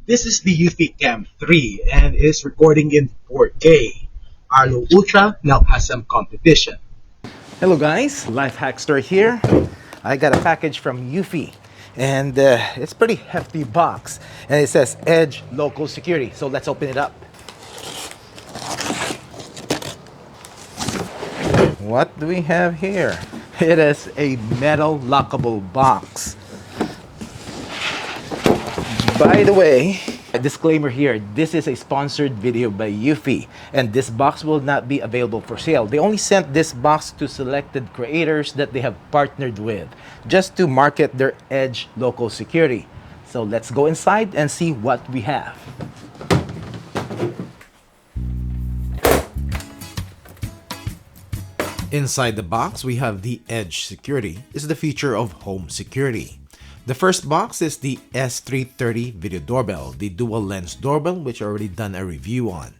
This is the Eufy Cam 3 and is recording in 4K. Arlo Ultra now has some competition. Hello guys, LifeHackster here. I got a package from Eufy and it's a pretty hefty box and it says Edge Local Security. So let's open it up. What do we have here? It is a metal lockable box. By the way, a disclaimer here, this is a sponsored video by Eufy and this box will not be available for sale. They only sent this box to selected creators that they have partnered with just to market their Edge Local Security. So let's go inside and see what we have. Inside the box, we have the Edge Security. This is the feature of home security. The first box is the S330 video doorbell, the dual lens doorbell, which I already done a review on.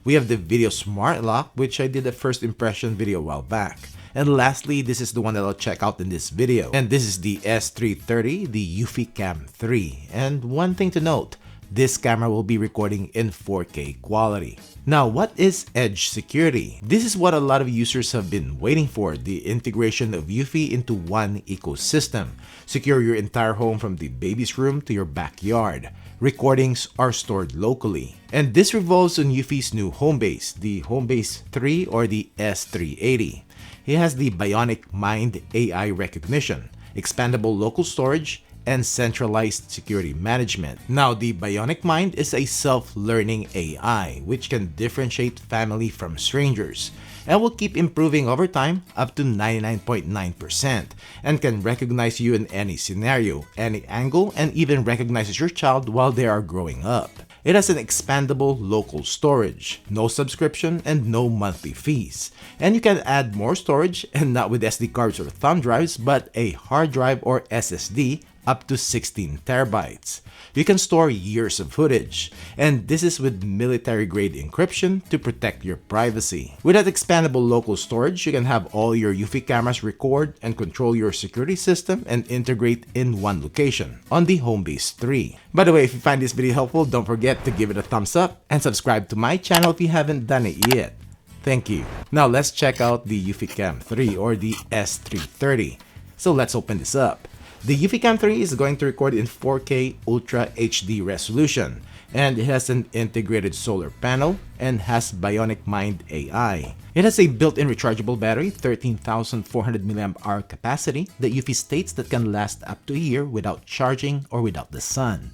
We have the video smart lock, which I did a first impression video a while back. And lastly, this is the one that I'll check out in this video. And this is the S330, the Eufy Cam 3. And one thing to note, this camera will be recording in 4K quality. Now, what is Edge Security? This is what a lot of users have been waiting for, the integration of Eufy into one ecosystem. Secure your entire home from the baby's room to your backyard. Recordings are stored locally. And this revolves on Eufy's new HomeBase, the HomeBase 3 or the S380. It has the Bionic Mind AI recognition, expandable local storage, and centralized security management. Now, the Bionic Mind is a self-learning AI which can differentiate family from strangers and will keep improving over time up to 99.9% and can recognize you in any scenario, any angle, and even recognizes your child while they are growing up. It has an expandable local storage, no subscription, and no monthly fees. And you can add more storage, and not with SD cards or thumb drives, but a hard drive or SSD up to 16 terabytes. You can store years of footage, and this is with military-grade encryption to protect your privacy. With that expandable local storage, you can have all your Eufy cameras record and control your security system and integrate in one location on the HomeBase 3. By the way, if you find this video helpful, don't forget to give it a thumbs up and subscribe to my channel if you haven't done it yet. Thank you. Now let's check out the Eufy Cam 3 or the S330. So let's open this up. The Eufy Cam 3 is going to record in 4K Ultra HD resolution, and it has an integrated solar panel and has Bionic Mind AI. It has a built-in rechargeable battery, 13,400 mAh capacity that Eufy states that can last up to a year without charging or without the sun.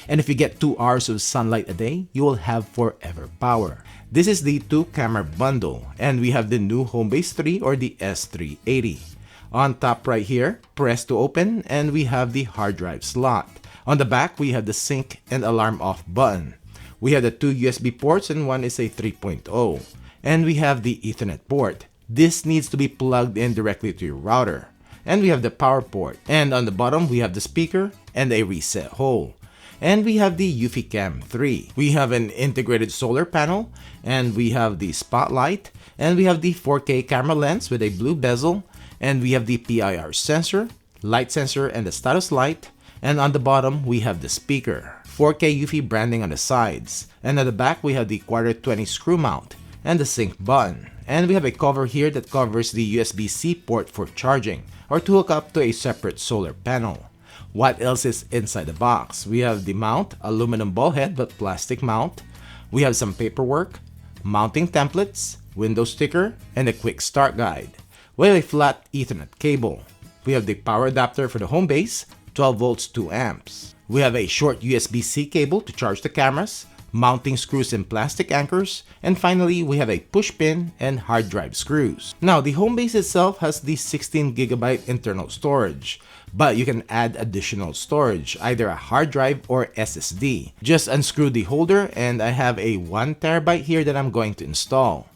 And if you get 2 hours of sunlight a day, you will have forever power. This is the 2-camera bundle, and we have the new HomeBase 3 or the S380. On top right here, press to open, and we have the hard drive slot. On the back, we have the sync and alarm off button. We have the 2 USB ports and one is a 3.0. And we have the Ethernet port. This needs to be plugged in directly to your router. And we have the power port. And on the bottom, we have the speaker and a reset hole. And we have the Eufy Cam 3. We have an integrated solar panel, and we have the spotlight, and we have the 4K camera lens with a blue bezel, and we have the PIR sensor, light sensor, and the status light. And on the bottom, we have the speaker. 4K Eufy branding on the sides. And at the back, we have the quarter 20 screw mount and the sync button. And we have a cover here that covers the USB-C port for charging or to hook up to a separate solar panel. What else is inside the box? We have the mount, aluminum ball head but plastic mount. We have some paperwork, mounting templates, window sticker, and a quick start guide. We have a flat Ethernet cable. We have the power adapter for the HomeBase, 12 volts 2 amps. We have a short USB-C cable to charge the cameras, mounting screws and plastic anchors, and finally we have a push pin and hard drive screws. Now the HomeBase itself has the 16GB internal storage, but you can add additional storage, either a hard drive or SSD. Just unscrew the holder, and I have a 1TB here that I'm going to install.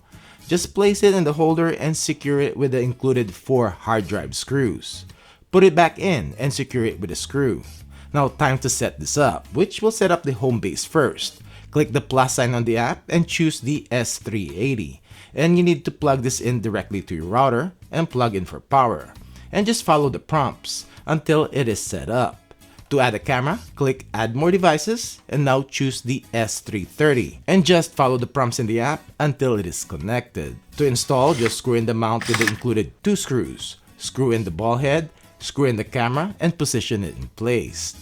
Just place it in the holder and secure it with the included 4 hard drive screws. Put it back in and secure it with a screw. Now time to set this up, which will set up the HomeBase first. Click the plus sign on the app and choose the S380. And you need to plug this in directly to your router and plug in for power. And just follow the prompts until it is set up. To add a camera, click Add More Devices and now choose the S330 and just follow the prompts in the app until it is connected. To install, just screw in the mount with the included 2 screws. Screw in the ball head, screw in the camera, and position it in place.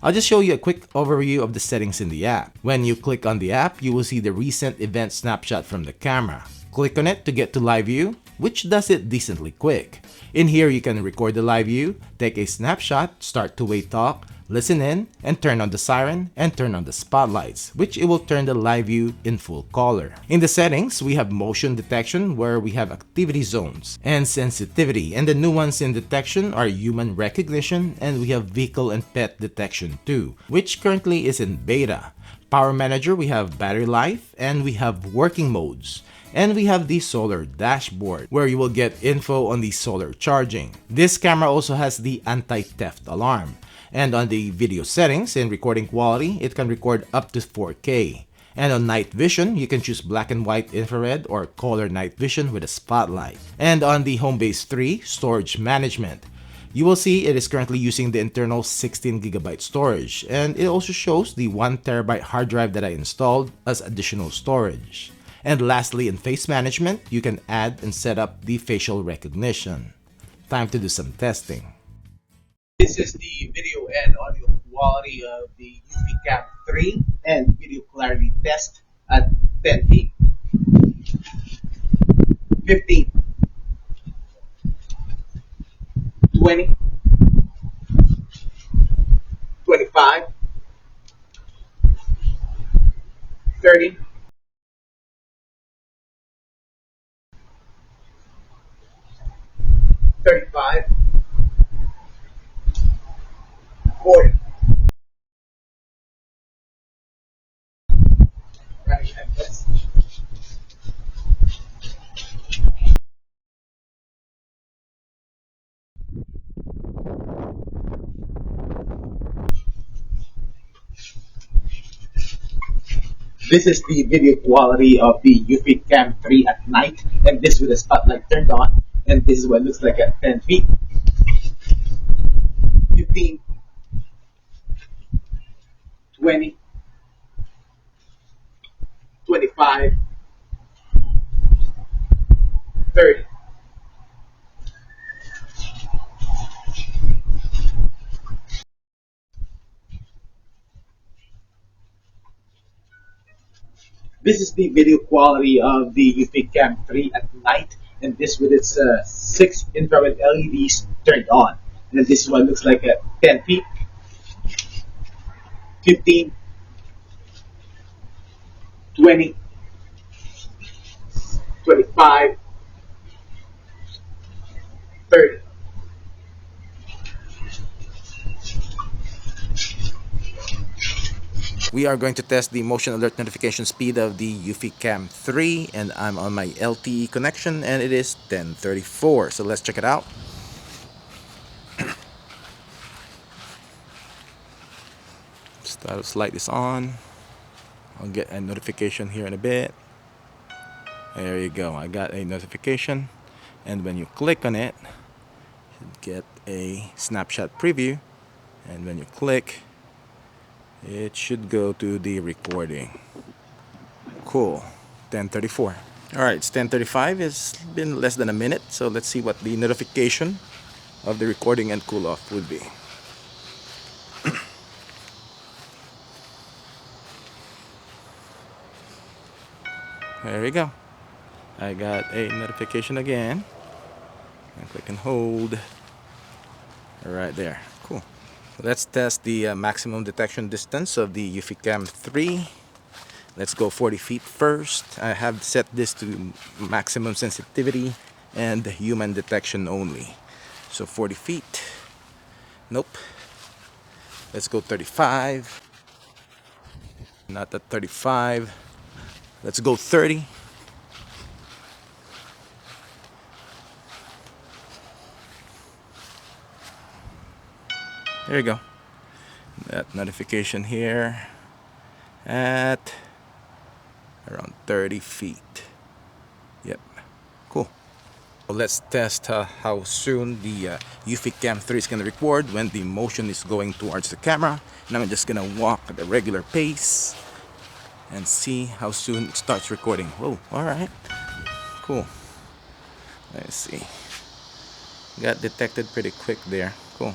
I'll just show you a quick overview of the settings in the app. When you click on the app, you will see the recent event snapshot from the camera. Click on it to get to live view, which does it decently quick. In here, you can record the live view, take a snapshot, start two-way talk, listen in, and turn on the siren and turn on the spotlights, which it will turn the live view in full color. In the settings, we have motion detection where we have activity zones and sensitivity, and the new ones in detection are human recognition, and we have vehicle and pet detection too, which currently is in beta. Power manager, we have battery life, and we have working modes. And we have the solar dashboard where you will get info on the solar charging. This camera also has the anti-theft alarm. And on the video settings and recording quality, it can record up to 4K. And on night vision, you can choose black and white infrared or color night vision with a spotlight. And on the HomeBase 3 storage management, you will see it is currently using the internal 16GB storage. And it also shows the 1TB hard drive that I installed as additional storage. And lastly, in face management, you can add and set up the facial recognition. Time to do some testing. This is the video and audio quality of the Eufy Cam 3 and video clarity test at 10 feet, 15, 20, 25, 30, 35, 40. Right, and this. This is the video quality of the Eufy Cam 3 at night, and this with the spotlight turned on, and this is what it looks like at 10 feet, 15, 20, 25, 30. This is the video quality of the Eufy Cam 3 at night, and this with its 6 infrared LEDs turned on. And this is what it looks like at 10 feet, 15, 20, 25, 30. We are going to test the motion alert notification speed of the Eufy Cam 3, and I'm on my LTE connection and it is 1034. So let's check it out. Status light is on. I'll get a notification here in a bit. There you go. I got a notification, and when you click on it, you get a snapshot preview, and when you click, it should go to the recording. Cool. 1034. Alright, it's 1035. It's been less than a minute, so let's see what the notification of the recording and cool off would be. There we go. I got a notification again. And click and hold. Right there. Cool. Let's test the maximum detection distance of the Eufy Cam 3. Let's go 40 feet first. I have set this to maximum sensitivity and human detection only. So 40 feet. Nope. Let's go 35. Not at 35. Let's go 30. There you go. That notification here at around 30 feet. Yep. Let's test how soon the Eufy Cam 3 is going to record when the motion is going towards the camera. And I'm just going to walk at a regular pace and see how soon it starts recording. Whoa, alright. Cool. Let's see. Got detected pretty quick there. Cool.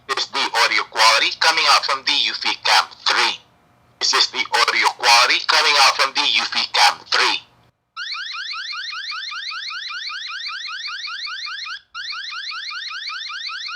This is the audio quality coming out from the Eufy Cam 3. This is the audio quality coming out from the Eufy Cam 3.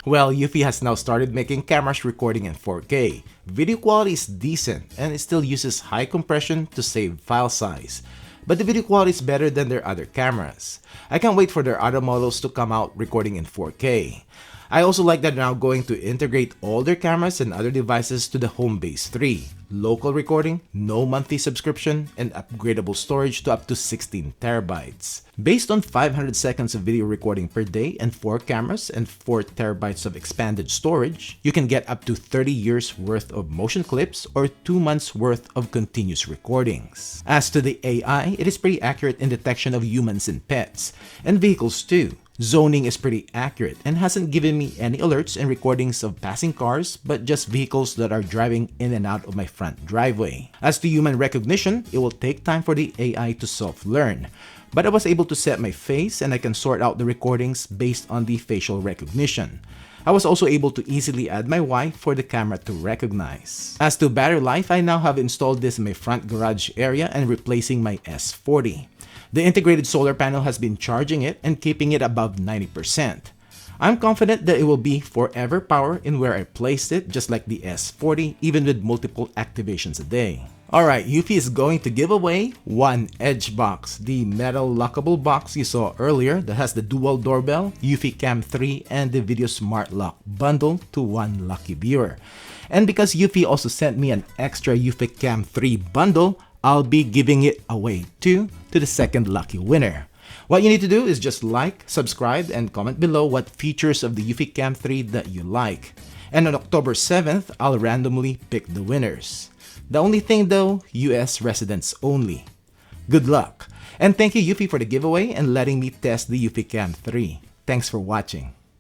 Well, Eufy has now started making cameras recording in 4K. Video quality is decent and it still uses high compression to save file size. But the video quality is better than their other cameras. I can't wait for their other models to come out recording in 4K. I also like that they're now going to integrate all their cameras and other devices to the HomeBase 3. Local recording, no monthly subscription, and upgradable storage to up to 16 terabytes. Based on 500 seconds of video recording per day and 4 cameras and 4 terabytes of expanded storage, you can get up to 30 years worth of motion clips or 2 months worth of continuous recordings. As to the AI, it is pretty accurate in detection of humans and pets, and vehicles too. Zoning is pretty accurate and hasn't given me any alerts and recordings of passing cars, but just vehicles that are driving in and out of my front driveway. As to human recognition, it will take time for the AI to self-learn, but I was able to set my face and I can sort out the recordings based on the facial recognition. I was also able to easily add my wife for the camera to recognize. As to battery life, I now have installed this in my front garage area and replacing my S40. The integrated solar panel has been charging it and keeping it above 90%. I'm confident that it will be forever power in where I placed it, just like the S40, even with multiple activations a day. Alright, Eufy is going to give away one Edge box, the metal lockable box you saw earlier that has the dual doorbell, Eufy Cam 3, and the Video Smart Lock bundle to one lucky viewer. And because Eufy also sent me an extra Eufy Cam 3 bundle, I'll be giving it away too to the second lucky winner. What you need to do is just like, subscribe, and comment below what features of the Eufy Cam 3 that you like. And on October 7th, I'll randomly pick the winners. The only thing though, US residents only. Good luck! And thank you Eufy for the giveaway and letting me test the Eufy Cam 3. Thanks for watching.